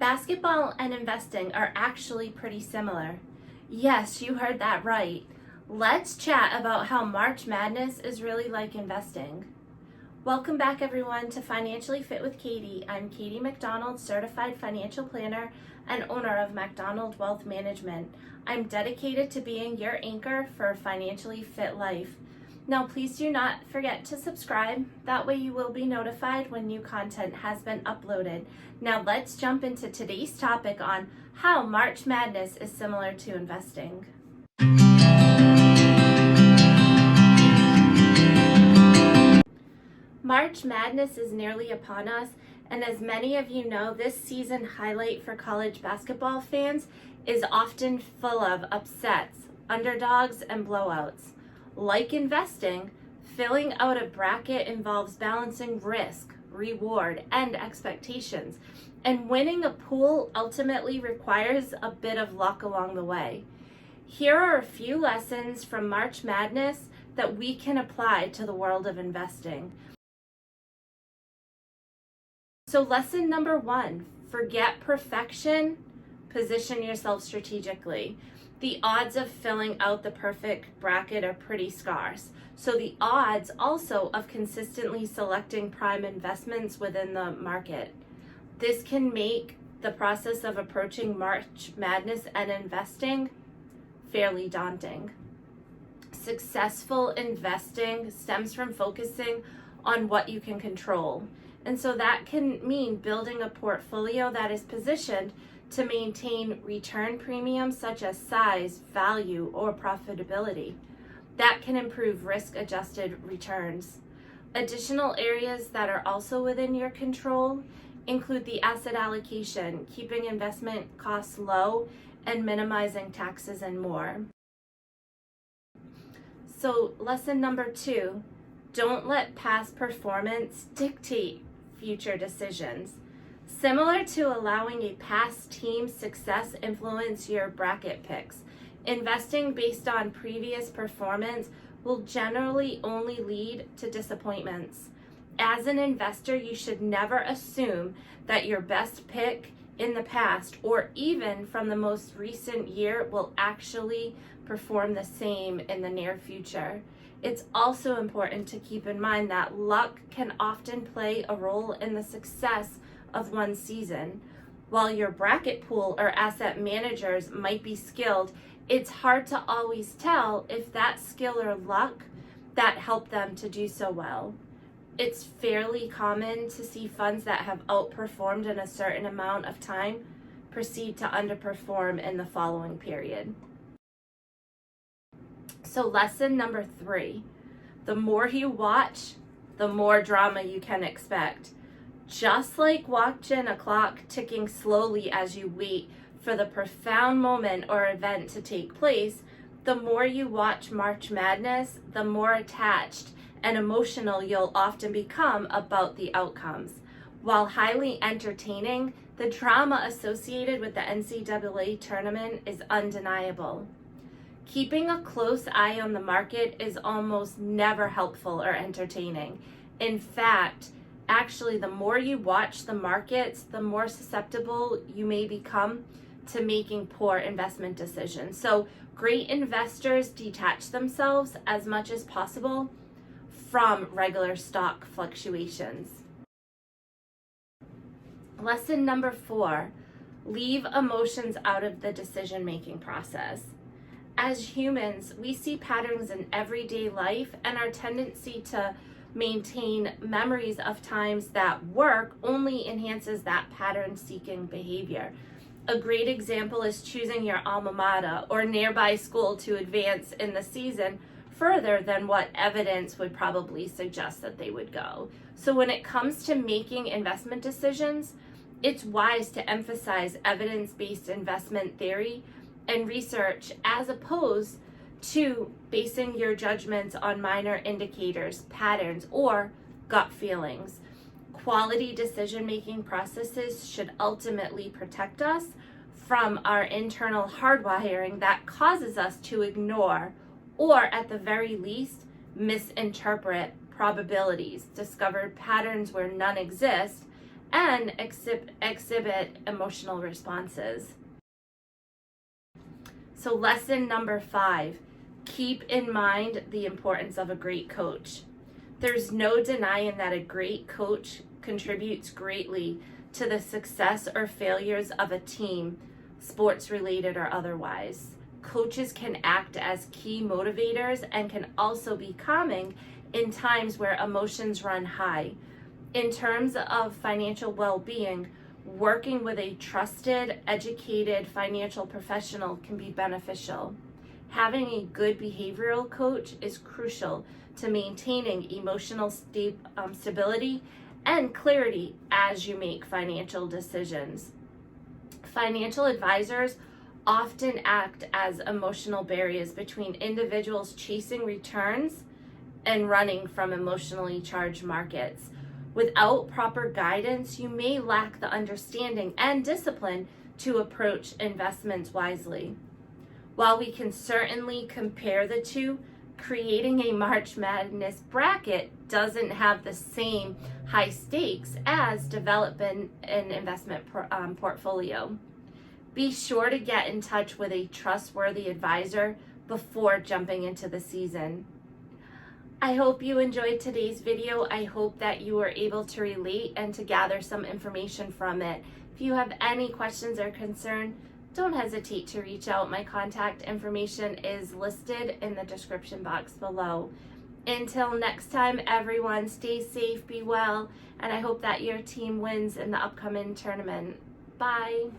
Basketball and investing are actually pretty similar. Yes, you heard that right. Let's chat about how March Madness is really like investing. Welcome back, everyone, to Financially Fit with Katie. I'm Katie MacDonald, certified financial planner and owner of MacDonald Wealth Management. I'm dedicated to being your anchor for a financially fit life. Now, please do not forget to subscribe. That way you will be notified when new content has been uploaded. Now, let's jump into today's topic on how March Madness is similar to investing. March Madness is nearly upon us, and as many of you know, this season highlight for college basketball fans is often full of upsets, underdogs, and blowouts. Like investing, filling out a bracket involves balancing risk, reward, and expectations, and winning a pool ultimately requires a bit of luck along the way. Here are a few lessons from March Madness that we can apply to the world of investing. So lesson number 1, forget perfection, position yourself strategically. The odds of filling out the perfect bracket are pretty scarce. So the odds also of consistently selecting prime investments within the market. This can make the process of approaching March Madness and investing fairly daunting. Successful investing stems from focusing on what you can control. And so that can mean building a portfolio that is positioned to maintain return premiums such as size, value, or profitability. That can improve risk-adjusted returns. Additional areas that are also within your control include the asset allocation, keeping investment costs low, and minimizing taxes and more. So lesson number 2, don't let past performance dictate future decisions. Similar to allowing a past team's success influence your bracket picks, investing based on previous performance will generally only lead to disappointments. As an investor, you should never assume that your best pick in the past or even from the most recent year will actually perform the same in the near future. It's also important to keep in mind that luck can often play a role in the success of one season. While your bracket pool or asset managers might be skilled, it's hard to always tell if that skill or luck that helped them to do so well. It's fairly common to see funds that have outperformed in a certain amount of time proceed to underperform in the following period. So lesson number 3, the more you watch, the more drama you can expect. Just like watching a clock ticking slowly as you wait for the profound moment or event to take place, the more you watch March Madness, the more attached and emotional you'll often become about the outcomes. While highly entertaining, the drama associated with the NCAA tournament is undeniable. Keeping a close eye on the market is almost never helpful or entertaining. In fact, actually, the more you watch the markets, the more susceptible you may become to making poor investment decisions. So great investors detach themselves as much as possible from regular stock fluctuations. Lesson number 4, leave emotions out of the decision-making process. As humans, we see patterns in everyday life, and our tendency to maintain memories of times that work only enhances that pattern-seeking behavior. A great example is choosing your alma mater or nearby school to advance in the season further than what evidence would probably suggest that they would go. So when it comes to making investment decisions, it's wise to emphasize evidence-based investment theory and research as opposed to basing your judgments on minor indicators, patterns, or gut feelings. Quality decision-making processes should ultimately protect us from our internal hardwiring that causes us to ignore, or at the very least, misinterpret probabilities, discover patterns where none exist, and exhibit emotional responses. So lesson number 5, keep in mind the importance of a great coach. There's no denying that a great coach contributes greatly to the success or failures of a team, sports related or otherwise. Coaches can act as key motivators and can also be calming in times where emotions run high. In terms of financial well-being, working with a trusted, educated financial professional can be beneficial. Having a good behavioral coach is crucial to maintaining emotional stability and clarity as you make financial decisions. Financial advisors often act as emotional barriers between individuals chasing returns and running from emotionally charged markets. Without proper guidance, you may lack the understanding and discipline to approach investments wisely. While we can certainly compare the two, creating a March Madness bracket doesn't have the same high stakes as developing an investment portfolio. Be sure to get in touch with a trustworthy advisor before jumping into the season. I hope you enjoyed today's video. I hope that you were able to relate and to gather some information from it. If you have any questions or concern, don't hesitate to reach out. My contact information is listed in the description box below. Until next time, everyone, stay safe, be well, and I hope that your team wins in the upcoming tournament. Bye.